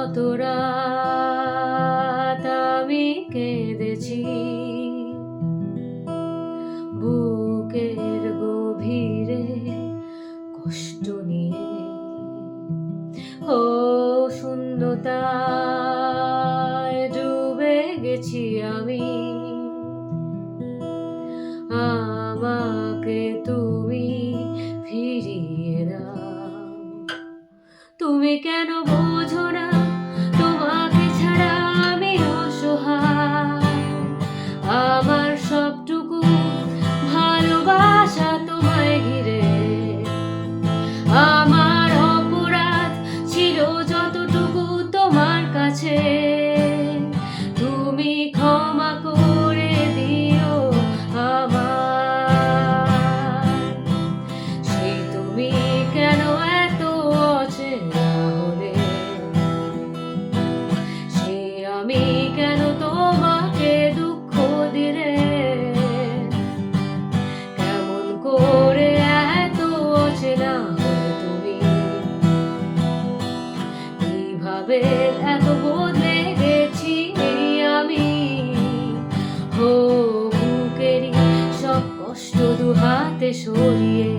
কত রাত আমি কেঁদেছি বুকের গভীরে কষ্ট নিয়ে। ও শূন্যতায় ডুবে গেছি আমি, আমাকে তুমি ফিরিয়ে দাও। তুমি কেন বোঝো না তোমাকে ছাড়া আমি অসহায়, আমার সবটুকু ভালোবাসা তোমায় ঘিরে। আমার অপরাধ ছিল যতটুকু তোমার কাছে, তুমি ক্ষমা করে দিও আমায়। সেই তুমি কেন এত অচেনা হলে, সে আমি কেন তোমাকে দুঃখ দিলে, কেমন করে এত অচেনা হলে তুমি, কিভাবে এত বদলে গেছি আমি। বুকেরই সব কষ্ট দু হাতে সরিয়ে